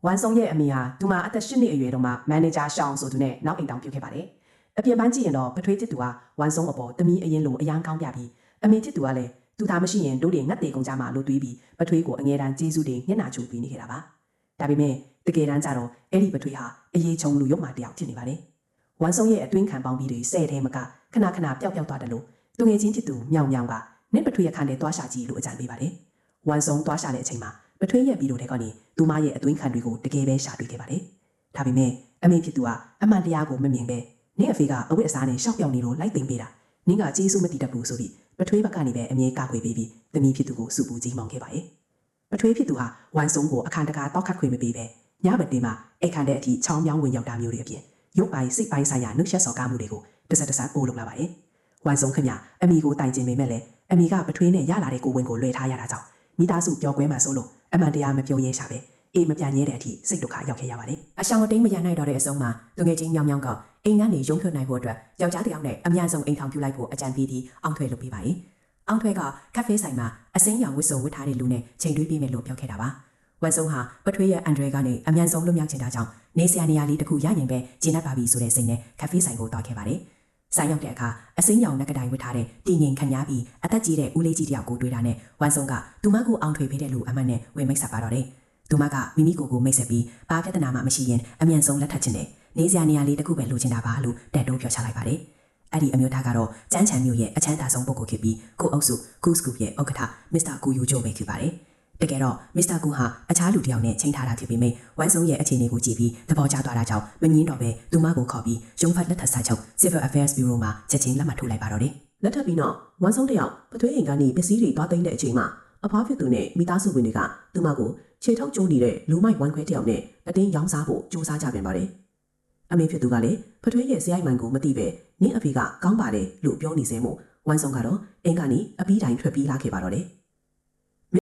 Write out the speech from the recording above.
ဝမ်ဆောင်ရဲ့အမေဟာသူမအသက်10နှစ်အရွယ်တုန်းမှာမန်နေဂျာရှောင်းဆိုသူနဲ့နောက်အိမ်တောင်ပြုတ်ခဲ့ပါတယ်။အပြင်ပန်းကြည့်ရင်တော့ပထွေးတစ်သူဟာဝမ်ဆောင်အပေါ်တမီးအရင်လိုအယမ်းကောင်းပြပြီးအမေတစ်သူကလည်းသူသားမရှိရင်တို့တွေငတ်တေကုန်ကြမှာလို့တွေးပြီးပထွေးကိုအငယ်တန်းကျေးဇူးတွေညှက်နာချိုပေးနေခဲ့တာပါ။ဒါပေမဲ့တကယ်တမ်းကျတော့အဲ့ဒီပထွေးဟာအရေးချုံလူရုပ်မှတယောက်ဖြစ်နေပါတယ်။ဝမ်ဆောင်ရဲ့အတွင်းခံပေါင်းပြီးတွေဆဲထဲမကခဏခဏပျောက်ပျောက်သွားတယ်လို့သူငယ်ချင်းဖြစ်သူမြောင်မြောင်ကနင့်ပထွေးရခန်းထဲသွားရှာကြည့်လို့အကြံပေးပါတယ်။ဝမ်ဆောင်သွားရှာတဲ့အချိန်မှာပထွေးရဲ့ဗီဒီယိုထဲကနေသူမရဲ့အတွင်းခံတွေကိုတကယ်ပဲရှာတွေ့ခဲ့ပါတယ်။ဒါပေမဲ့အမေဖြစ်သူကအမှန်တရားကိုမမြင်ပဲနင့်အဖေကအဝတ်အစားနဲ့ရှောက်ပြောင်နေလို့လိုက်သိမ့်ပေးတာနင့်ကကျေးဇူးမတည်တတ်ဘူးဆိုပြီးပထွေးဘက်ကနေပဲအမြဲကာကွယ်ပေးပြီးသမီးဖြစ်သူကိုစုပူကြီးမောင်ခဲ့ပါရဲ့။ပထွေးဖြစ်သူဟာဝမ်ဆောင်ကိုအခန်းတကာတောက်ခတ်ခွေမပေးပဲညဘက်တင်မှာအခန်းထဲအထိချောင်းပြောင်းဝင်ရောက်တာမျိုးတွေအပြင်ရုပ်ပိုင်းစိတ်ပိုင်းဆိုင်ရာနှုတ်ဆက်စော်ကားမှုတွေကိုတစ်စက်တစ်စက်ပို့လုပ်လာပါရဲ့။ဝမ်ဆောင်ခင်ဗျအမိကိုတိုင်ကျင်ပေမဲ့လည်းအမိကပထွေးနဲ့ရလာတဲ့ကိုဝင်ကိုလွှဲထားရတာကြောင့်မိသားစုပျော်ကွဲမှဆိုလို့အမှန်တရားမပြောရဲရှာပဲအေးမပြန်ရဲတဲ့အထိစိတ်ဒုက္ခရောက်ခဲ့ရပါတယ်။အရှောင်အတိန်မရနိုင်တော့တဲ့အဆုံးမှာသူငယ်ချင်းမြောင်မြောင်ကအိမ်ကနေရုံးထွက်နိုင်ဖို့အတွက်ယောက်ျားတစ်ယောက်နဲ့အများဆုံးအိမ်ထောင်ပြုလိုက်ဖို့အကြံပေးပြီးအောင်ထွဲလုပ်ပေးပါရဲ့။အောင်ထွဲကကဖေးဆိုင်မှာအစိမ်းရောင်ဝတ်စုံဝတ်ထားတဲ့လူနဲ့ချိန်တွေးပေးမယ်လို့ပြောခဲ့တာပါ။ဝမ်ဆုံးဟာပထွေးရဲ့အန်ဒရဲကနေအမြန်ဆုံးလွတ်မြောက်ချင်တာကြောင့်နေဆရာနေရာလေးတစ်ခုရရင်ပဲကျင်းတတ်ပါပြီဆိုတဲ့စိတ်နဲ့ကဖေးဆိုင်ကိုသွားခဲ့ပါတယ်။ဆိုင်ရောက်တဲ့အခါအစိမ်းရောင်နက်ကတိုင်ဝတ်ထားတဲ့တည်ငြိမ်ခံရပြီးအသက်ကြီးတဲ့ဦးလေးကြီးတယောက်ကိုတွေ့တာနဲ့ဝမ်ဆုံးကသူမကိုအောင်ထွေပေးတဲ့လူအမှန်နဲ့ဝင်မိတ်ဆက်ပါတော့တယ်။သူမကမိမိကိုမိတ်ဆက်ပြီးဘာပြဿနာမှမရှိရင်အမြန်ဆုံးလက်ထပ်ခြင်းနဲ့နေစရာနေရာလေးတစ်ခုပဲလိုချင်တာပါလို့တက်တိုးပြောချလိုက်ပါတယ်။အဲ့ဒီအမျိုးသားကတော့ကျန်းချန်မျိုးရဲ့အချမ်းသာဆုံးပုဂ္ဂိုလ်ဖြစ်ပြီးကိုအုပ်စုကူစကူရဲ့ဥက္ကဋ္ဌမစ္စတာကူယူချိုပဲဖြစ်ပါတယ်။တကယ်တော့မစ္စတာကူဟာအခြားလူတစ်ယောက်နဲ့ချိန်ထားတာဖြစ်ပေမဲ့ဝမ်ဆုံးရဲ့အခြေအနေကိုကြည့်ပြီးသဘောကျသွားတာကြောင့်မငင်းတော့ပဲသူမကိုခေါ်ပြီးရုံးဖတ်လက်ထပ်စာချုပ် Civil Affairs Bureau မှာချက်ချင်းလက်မှတ်ထိုးလိုက်ပါတော့တယ်။လက်ထပ်ပြီးတော့ဝမ်ဆုံးတယောက်ပထွေးအိမ်ကနေပစ္စည်းတွေသွားသိမ်းတဲ့အချိန်မှာအဖွားဖြစ်သူနဲ့မိသားစုဝင်တွေကသူမကိုခြေထောက်ကျိုးနေတဲ့လူမိုက်ဝမ်ခွဲတယောက်နဲ့အတင်းရောင်းစားဖို့ကြိုးစားကြပြန်ပါတယ်။အမေဖြစ်သူကလည်းပထွေးရဲ့ဇယိုက်မှန်ကိုမသိပဲနင်းအဖေကကောင်းပါတယ်လို့ပြောနေစဲမို့ဝမ်ဆုံးကတော့အိမ်ကနေအပီးတိုင်းထွက်ပြေးလာခဲ့ပါတော့တယ်။